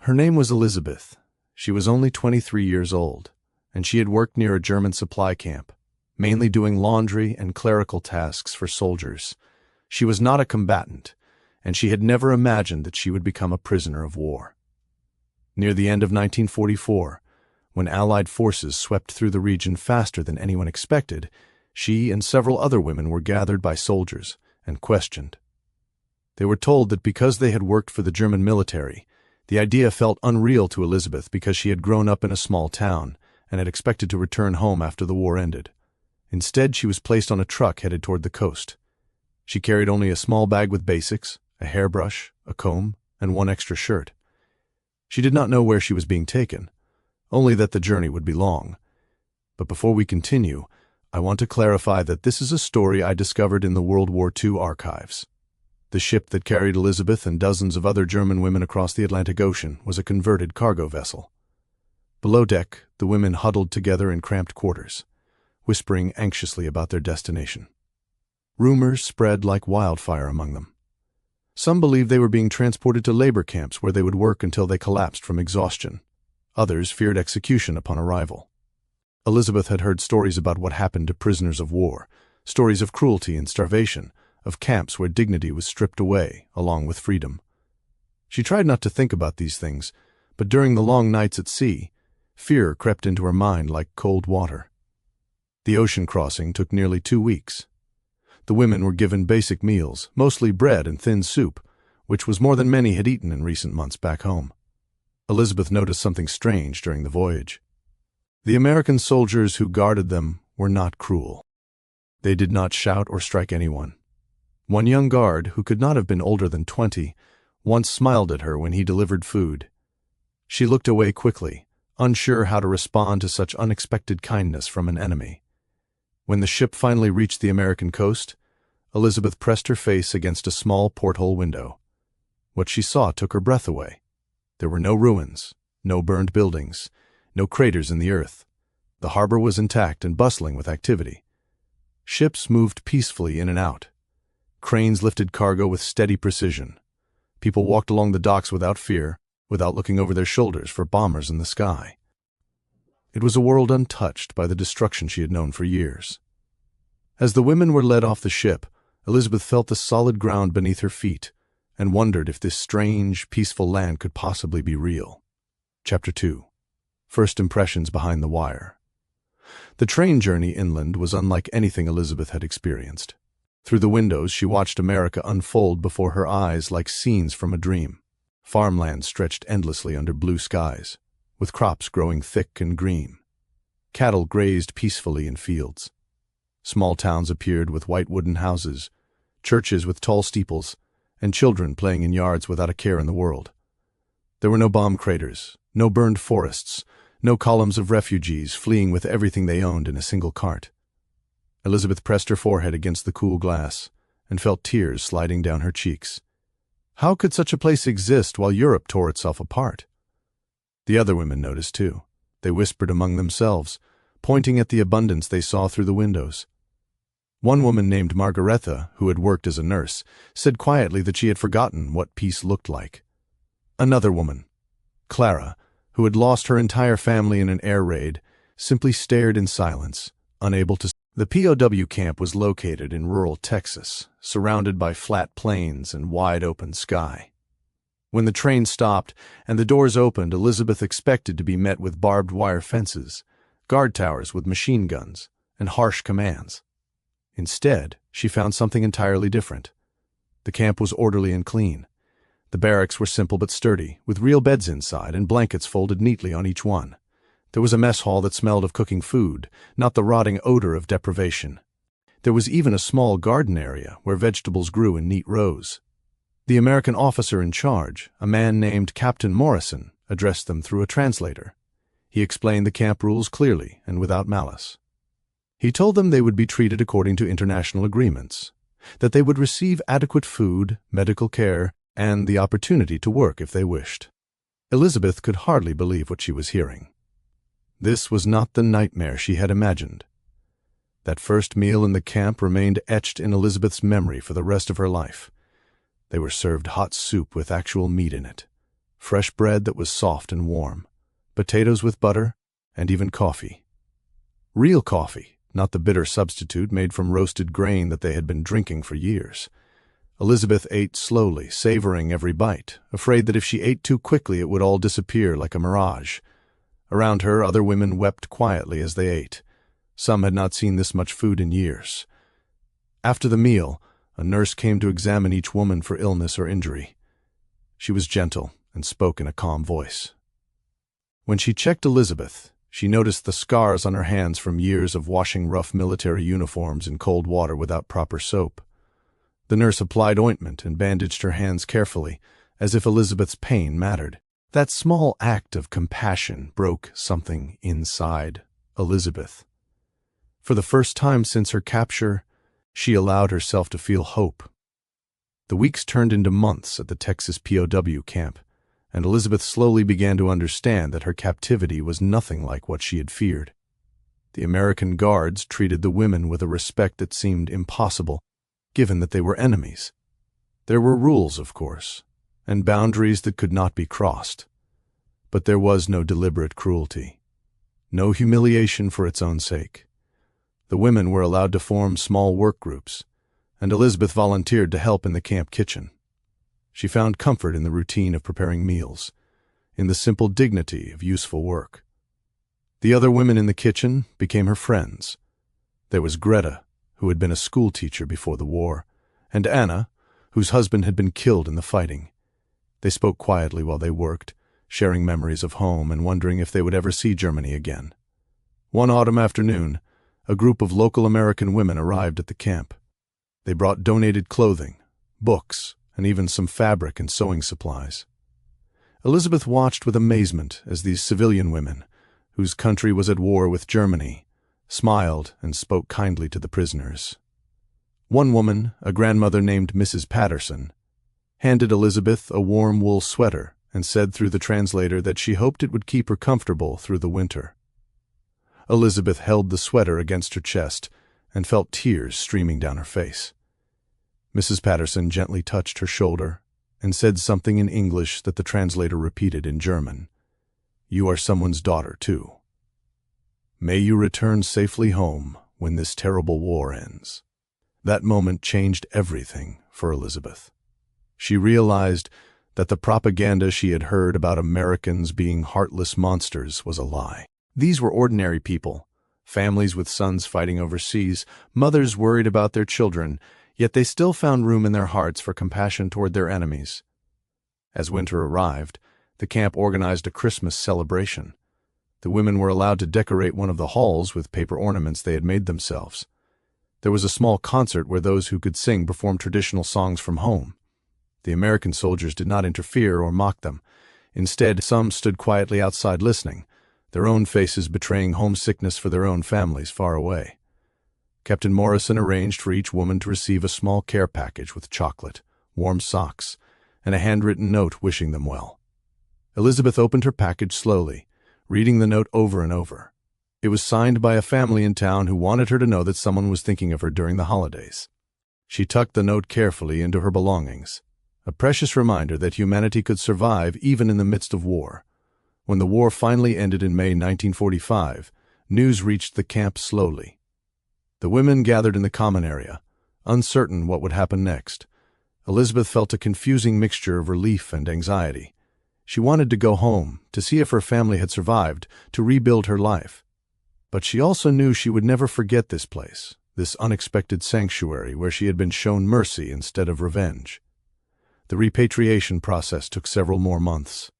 Her name was Elizabeth. She was only 23 years old, and she had worked near a German supply camp, mainly doing laundry and clerical tasks for soldiers. She was not a combatant, and she had never imagined that she would become a prisoner of war. Near the end of 1944, when Allied forces swept through the region faster than anyone expected, she and several other women were gathered by soldiers and questioned. They were told that because they had worked for the German military, the idea felt unreal to Elizabeth because she had grown up in a small town and had expected to return home after the war ended. Instead, she was placed on a truck headed toward the coast. She carried only a small bag with basics, a hairbrush, a comb, and one extra shirt. She did not know where she was being taken, only that the journey would be long. But before we continue, I want to clarify that this is a story I discovered in the World War II archives. The ship that carried Elizabeth and dozens of other German women across the Atlantic Ocean was a converted cargo vessel. Below deck, the women huddled together in cramped quarters, whispering anxiously about their destination. Rumors spread like wildfire among them. Some believed they were being transported to labor camps where they would work until they collapsed from exhaustion. Others feared execution upon arrival. Elizabeth had heard stories about what happened to prisoners of war, stories of cruelty and starvation, of camps where dignity was stripped away, along with freedom. She tried not to think about these things, but during the long nights at sea, fear crept into her mind like cold water. The ocean crossing took nearly 2 weeks. The women were given basic meals, mostly bread and thin soup, which was more than many had eaten in recent months back home. Elizabeth noticed something strange during the voyage. The American soldiers who guarded them were not cruel. They did not shout or strike anyone. One young guard, who could not have been older than 20, once smiled at her when he delivered food. She looked away quickly, unsure how to respond to such unexpected kindness from an enemy. When the ship finally reached the American coast, Elizabeth pressed her face against a small porthole window. What she saw took her breath away. There were no ruins, no burned buildings, no craters in the earth. The harbor was intact and bustling with activity. Ships moved peacefully in and out. Cranes lifted cargo with steady precision. People walked along the docks without fear, without looking over their shoulders for bombers in the sky. It was a world untouched by the destruction she had known for years. As the women were led off the ship, Elizabeth felt the solid ground beneath her feet and wondered if this strange, peaceful land could possibly be real. Chapter 2. First Impressions Behind the Wire. The train journey inland was unlike anything Elizabeth had experienced. Through the windows, she watched America unfold before her eyes like scenes from a dream. Farmland stretched endlessly under blue skies, with crops growing thick and green. Cattle grazed peacefully in fields. Small towns appeared with white wooden houses, churches with tall steeples, and children playing in yards without a care in the world. There were no bomb craters, no burned forests, no columns of refugees fleeing with everything they owned in a single cart. Elizabeth pressed her forehead against the cool glass and felt tears sliding down her cheeks. How could such a place exist while Europe tore itself apart? The other women noticed too. They whispered among themselves, pointing at the abundance they saw through the windows. One woman named Margaretha, who had worked as a nurse, said quietly that she had forgotten what peace looked like. Another woman, Clara, who had lost her entire family in an air raid, simply stared in silence, unable to. The POW camp was located in rural Texas, surrounded by flat plains and wide open sky. When the train stopped and the doors opened, Elizabeth expected to be met with barbed wire fences, guard towers with machine guns, and harsh commands. Instead, she found something entirely different. The camp was orderly and clean. The barracks were simple but sturdy, with real beds inside and blankets folded neatly on each one. There was a mess hall that smelled of cooking food, not the rotting odor of deprivation. There was even a small garden area where vegetables grew in neat rows. The American officer in charge, a man named Captain Morrison, addressed them through a translator. He explained the camp rules clearly and without malice. He told them they would be treated according to international agreements, that they would receive adequate food, medical care, and the opportunity to work if they wished. Elizabeth could hardly believe what she was hearing. This was not the nightmare she had imagined. That first meal in the camp remained etched in Elizabeth's memory for the rest of her life. They were served hot soup with actual meat in it, fresh bread that was soft and warm, potatoes with butter, and even coffee. Real coffee, not the bitter substitute made from roasted grain that they had been drinking for years. Elizabeth ate slowly, savoring every bite, afraid that if she ate too quickly it would all disappear like a mirage. Around her, other women wept quietly as they ate. Some had not seen this much food in years. After the meal, a nurse came to examine each woman for illness or injury. She was gentle and spoke in a calm voice. When she checked Elizabeth, she noticed the scars on her hands from years of washing rough military uniforms in cold water without proper soap. The nurse applied ointment and bandaged her hands carefully, as if Elizabeth's pain mattered. That small act of compassion broke something inside Elizabeth. For the first time since her capture, she allowed herself to feel hope. The weeks turned into months at the Texas POW camp, and Elizabeth slowly began to understand that her captivity was nothing like what she had feared. The American guards treated the women with a respect that seemed impossible, given that they were enemies. There were rules, of course, and boundaries that could not be crossed. But there was no deliberate cruelty, no humiliation for its own sake. The women were allowed to form small work groups, and Elizabeth volunteered to help in the camp kitchen. She found comfort in the routine of preparing meals, in the simple dignity of useful work. The other women in the kitchen became her friends. There was Greta, who had been a school teacher before the war, and Anna, whose husband had been killed in the fighting. They spoke quietly while they worked, sharing memories of home and wondering if they would ever see Germany again. One autumn afternoon, a group of local American women arrived at the camp. They brought donated clothing, books, and even some fabric and sewing supplies. Elizabeth watched with amazement as these civilian women, whose country was at war with Germany, smiled and spoke kindly to the prisoners. One woman, a grandmother named Mrs. Patterson, handed Elizabeth a warm wool sweater and said through the translator that she hoped it would keep her comfortable through the winter. Elizabeth held the sweater against her chest and felt tears streaming down her face. Mrs. Patterson gently touched her shoulder and said something in English that the translator repeated in German. "You are someone's daughter, too. May you return safely home when this terrible war ends." That moment changed everything for Elizabeth. She realized that the propaganda she had heard about Americans being heartless monsters was a lie. These were ordinary people, families with sons fighting overseas, mothers worried about their children, yet they still found room in their hearts for compassion toward their enemies. As winter arrived, the camp organized a Christmas celebration. The women were allowed to decorate one of the halls with paper ornaments they had made themselves. There was a small concert where those who could sing performed traditional songs from home. The American soldiers did not interfere or mock them. Instead, some stood quietly outside listening, their own faces betraying homesickness for their own families far away. Captain Morrison arranged for each woman to receive a small care package with chocolate, warm socks, and a handwritten note wishing them well. Elizabeth opened her package slowly, reading the note over and over. It was signed by a family in town who wanted her to know that someone was thinking of her during the holidays. She tucked the note carefully into her belongings, a precious reminder that humanity could survive even in the midst of war. When the war finally ended in May 1945, news reached the camp slowly. The women gathered in the common area, uncertain what would happen next. Elizabeth felt a confusing mixture of relief and anxiety. She wanted to go home, to see if her family had survived, to rebuild her life. But she also knew she would never forget this place, this unexpected sanctuary where she had been shown mercy instead of revenge. The repatriation process took several more months.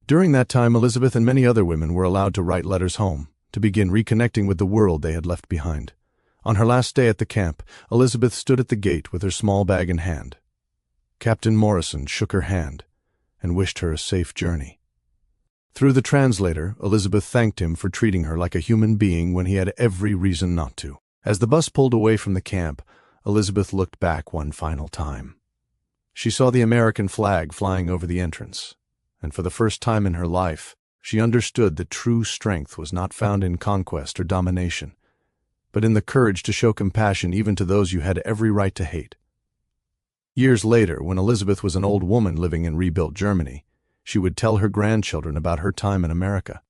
During that time, Elizabeth and many other women were allowed to write letters home, to begin reconnecting with the world they had left behind. On her last day at the camp, Elizabeth stood at the gate with her small bag in hand. Captain Morrison shook her hand and wished her a safe journey. Through the translator, Elizabeth thanked him for treating her like a human being when he had every reason not to. As the bus pulled away from the camp, Elizabeth looked back one final time. She saw the American flag flying over the entrance, and for the first time in her life, she understood that true strength was not found in conquest or domination, but in the courage to show compassion even to those you had every right to hate. Years later, when Elizabeth was an old woman living in rebuilt Germany, She would tell her grandchildren about her time in America.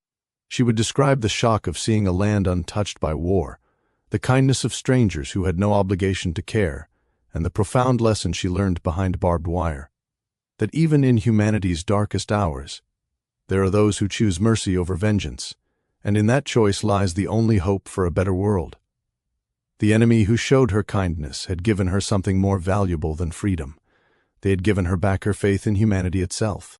She would describe the shock of seeing a land untouched by war, the kindness of strangers who had no obligation to care, and the profound lesson she learned behind barbed wire. That even in humanity's darkest hours, there are those who choose mercy over vengeance, and in that choice lies the only hope for a better world. The enemy who showed her kindness had given her something more valuable than freedom. They had given her back her faith in humanity itself.